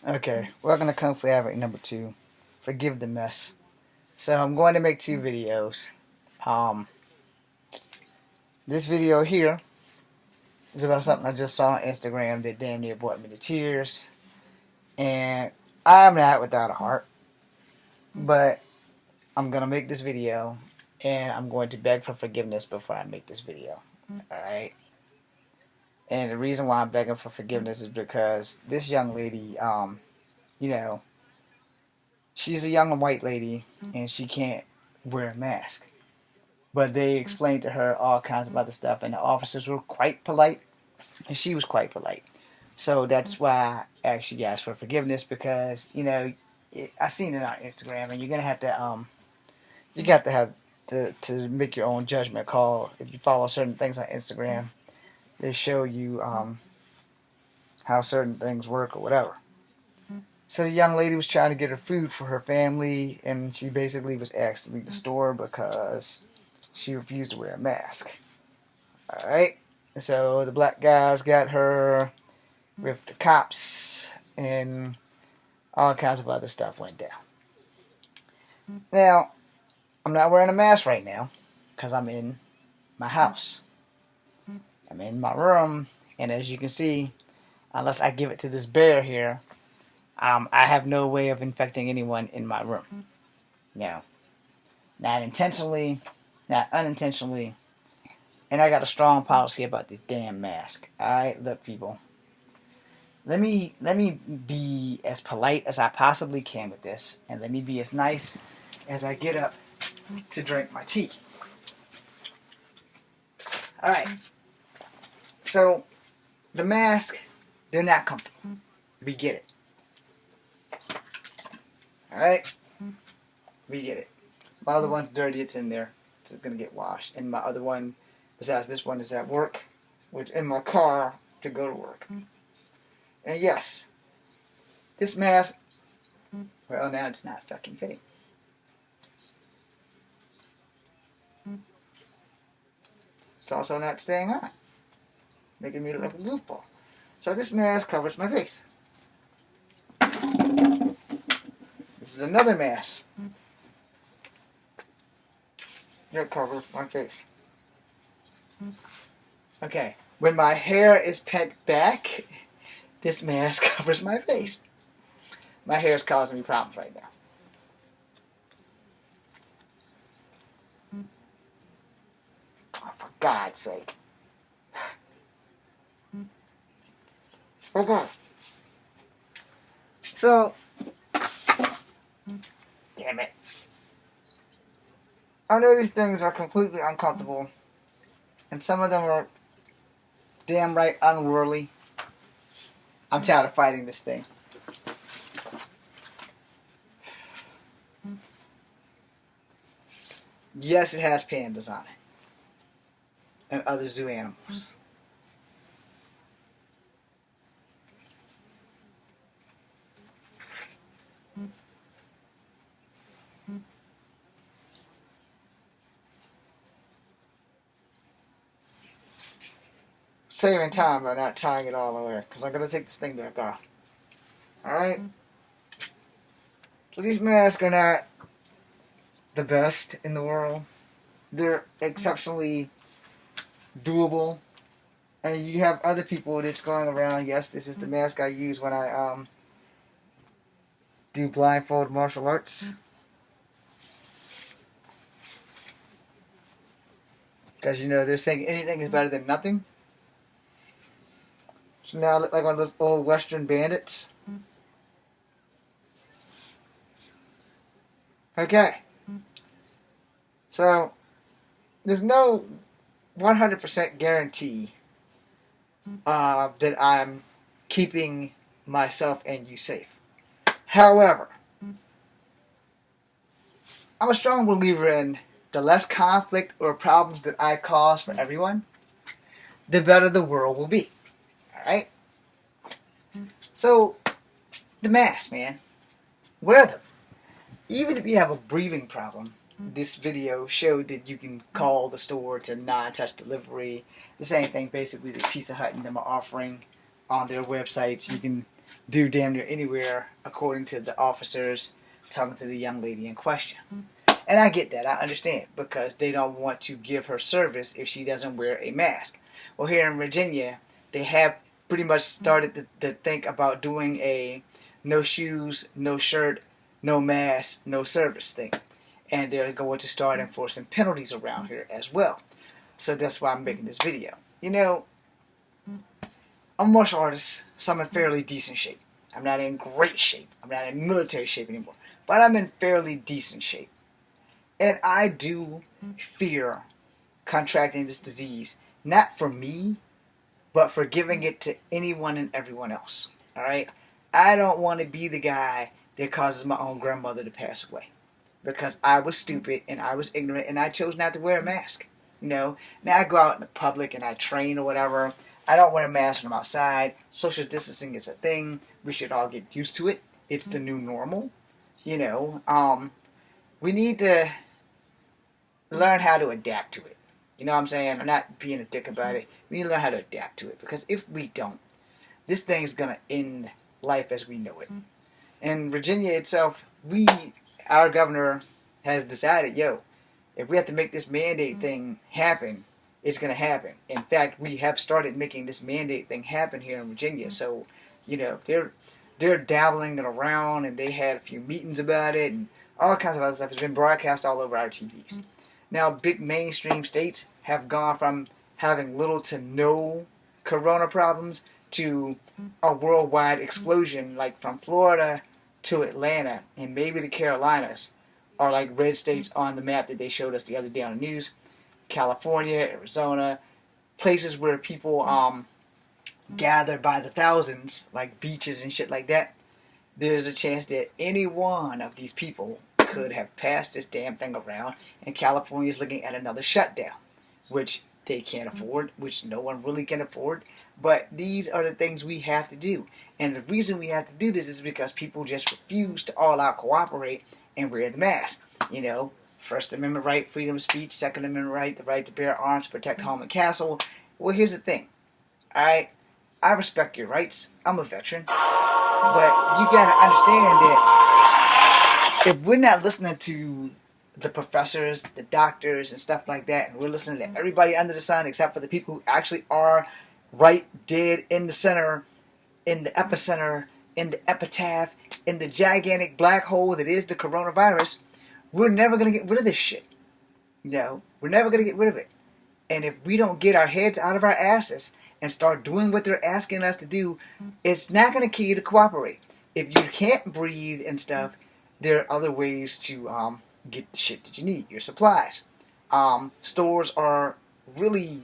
Okay, welcome to Kung Fu Havoc number 2. Forgive the mess. So I'm going to make two videos. Um, this video here is about something I just saw on Instagram that damn near brought me to tears. And I'm not without a heart, but I'm going to make this video and I'm going to beg for forgiveness before I make this video. Alright? And the reason why I'm begging for forgiveness is because this young lady, you know, she's a young white lady and she can't wear a mask. But they explained to her all kinds of other stuff, and the officers were quite polite, and she was quite polite. So that's why I actually asked for forgiveness because I seen it on Instagram, and you're gonna have to you got to have to make your own judgment call if you follow certain things on Instagram. They show you how certain things work or whatever. So the young lady was trying to get her food for her family, and she basically was asked to leave the store because she refused to wear a mask. Alright? So the black guys got her with the cops, and all kinds of other stuff went down. Now, I'm not wearing a mask right now because I'm in my house. I'm in my room, and as you can see, unless I give it to this bear here, I have no way of infecting anyone in my room. No. Not intentionally, not unintentionally, and I got a strong policy about this damn mask. Alright, look people. Let me be as polite as I possibly can with this, and let me be as nice as I get up to drink my tea. Alright. So the mask, they're not comfortable. We get it. Alright? We get it. My other one's dirty, it's in there. It's gonna get washed. And my other one, besides this one, is at work, which in my car to go to work. And yes, this mask, well, now it's not fucking fitting. It's also not staying on, making me look like a goofball. So this mask covers my face. This is another mask that covers my face. Okay, when my hair is pecked back, this mask covers my face. My hair is causing me problems right now. Oh, for God's sake. Okay. So, damn it. I know these things are completely uncomfortable, and some of them are damn right unworldly. I'm tired of fighting this thing. Yes, it has pandas on it. And other zoo animals. Saving time by not tying it all the way, because I'm going to take this thing back off. Alright? So these masks are not the best in the world. They're exceptionally doable. And you have other people that's going around, yes, this is the mask I use when I do blindfold martial arts. Because, they're saying anything is better than nothing. So now I look like one of those old Western bandits. Okay. So, there's no 100% guarantee that I'm keeping myself and you safe. However, I'm a strong believer in the less conflict or problems that I cause for everyone, the better the world will be. Alright? So, the masks, man. Wear them. Even if you have a breathing problem, this video showed that you can call the store to non-touch delivery. The same thing basically that Pizza Hut and them are offering on their websites. You can do damn near anywhere, according to the officers talking to the young lady in question. And I get that, I understand, because they don't want to give her service if she doesn't wear a mask. Well, here in Virginia, they have pretty much started to think about doing a no shoes, no shirt, no mask, no service thing. And they're going to start enforcing penalties around here as well. So that's why I'm making this video. You know, I'm a martial artist, so I'm in fairly decent shape. I'm not in great shape. I'm not in military shape anymore. But I'm in fairly decent shape. And I do fear contracting this disease. Not for me, but for giving it to anyone and everyone else. Alright? I don't want to be the guy that causes my own grandmother to pass away. Because I was stupid and I was ignorant and I chose not to wear a mask. You know? Now I go out in the public and I train or whatever. I don't wear a mask when I'm outside. Social distancing is a thing. We should all get used to it. It's the new normal. You know, we need to learn how to adapt to it. You know what I'm saying? I'm not being a dick about it. We need to learn how to adapt to it. Because if we don't, this thing's going to end life as we know it. In Virginia itself, our governor has decided, yo, if we have to make this mandate thing happen, it's going to happen. In fact, we have started making this mandate thing happen here in Virginia. So, you know, they're dabbling it around, and they had a few meetings about it, and all kinds of other stuff. It's been broadcast all over our TVs. Now, big mainstream states have gone from having little to no corona problems to a worldwide explosion, like from Florida to Atlanta, and maybe the Carolinas are like red states on the map that they showed us the other day on the news. California, Arizona, places where people gather by the thousands, like beaches and shit like that. There's a chance that any one of these people could have passed this damn thing around, and California is looking at another shutdown, which they can't afford, which no one really can afford. But these are the things we have to do. And the reason we have to do this is because people just refuse to all out cooperate and wear the mask. You know, First Amendment right, freedom of speech. Second Amendment right, the right to bear arms, protect home and castle. Well, here's the thing. Alright, I respect your rights. I'm a veteran. But you gotta understand that if we're not listening to the professors, the doctors, and stuff like that, and we're listening to everybody under the sun except for the people who actually are right dead in the center, in the epicenter, in the epitaph, in the gigantic black hole that is the coronavirus, we're never going to get rid of this shit. No, we're never going to get rid of it. And if we don't get our heads out of our asses and start doing what they're asking us to do, it's not going to kill you to cooperate. If you can't breathe and stuff, there are other ways to get the shit that you need, your supplies. Stores are really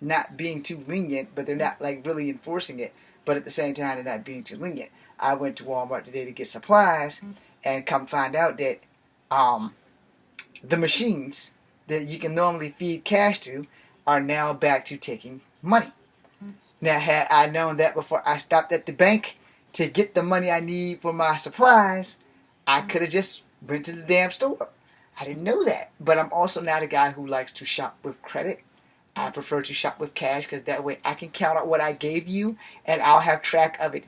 not being too lenient, but they're not like really enforcing it. But at the same time, they're not being too lenient. I went to Walmart today to get supplies, and come find out that the machines that you can normally feed cash to are now back to taking money. Now, had I known that before I stopped at the bank to get the money I need for my supplies, I could have just went to the damn store. I didn't know that. But I'm also not a guy who likes to shop with credit. I prefer to shop with cash because that way I can count out what I gave you and I'll have track of it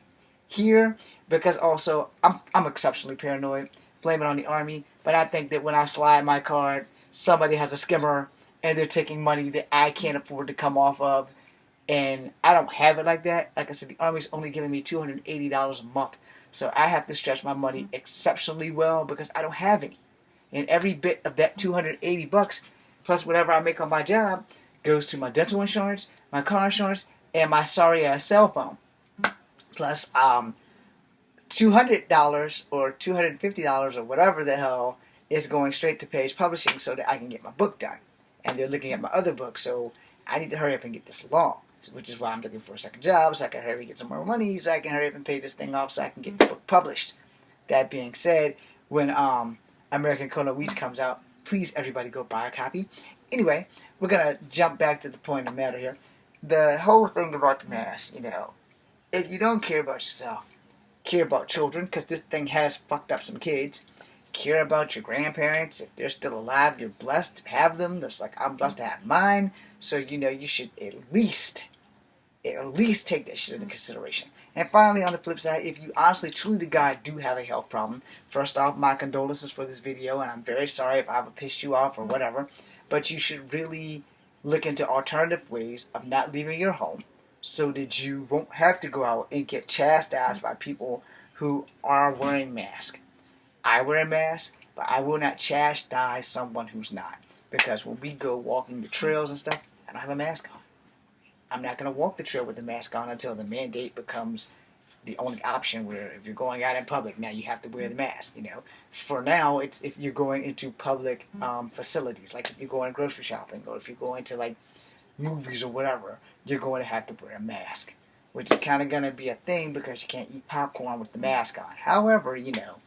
here. Because also, I'm exceptionally paranoid. Blame it on the Army. But I think that when I slide my card, somebody has a skimmer and they're taking money that I can't afford to come off of. And I don't have it like that. Like I said, the Army's only giving me $280 a month. So I have to stretch my money exceptionally well because I don't have any. And every bit of that $280 plus whatever I make on my job goes to my dental insurance, my car insurance, and my sorry ass cell phone. Plus $200 or $250 or whatever the hell is going straight to Page Publishing so that I can get my book done. And they're looking at my other book, so I need to hurry up and get this along. Which is why I'm looking for a second job, so I can hurry and get some more money, so I can hurry up and pay this thing off so I can get the book published. That being said, when American Kono Weech comes out, please everybody go buy a copy. Anyway, we're going to jump back to the point of the matter here. The whole thing about the mask, you know, if you don't care about yourself, care about children, because this thing has fucked up some kids, care about your grandparents, if they're still alive, you're blessed to have them, just like I'm blessed to have mine, so you know you should at least take that shit into consideration. And finally, on the flip side, if you honestly, truly to God do have a health problem, first off, my condolences for this video, and I'm very sorry if I've pissed you off or whatever, but you should really look into alternative ways of not leaving your home so that you won't have to go out and get chastised by people who are wearing masks. I wear a mask, but I will not chastise someone who's not. Because when we go walking the trails and stuff, I don't have a mask on. I'm not going to walk the trail with the mask on until the mandate becomes the only option where if you're going out in public, now you have to wear the mask, you know. For now, it's if you're going into public facilities, like if you're going grocery shopping or if you're going to like movies or whatever, you're going to have to wear a mask, which is kind of going to be a thing because you can't eat popcorn with the mask on. However, you know,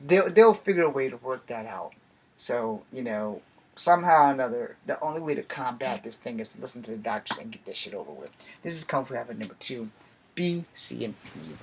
they'll figure a way to work that out. So, you know, somehow or another, the only way to combat this thing is to listen to the doctors and get this shit over with. This is Kung Fu Habit number 2. Be seeing you.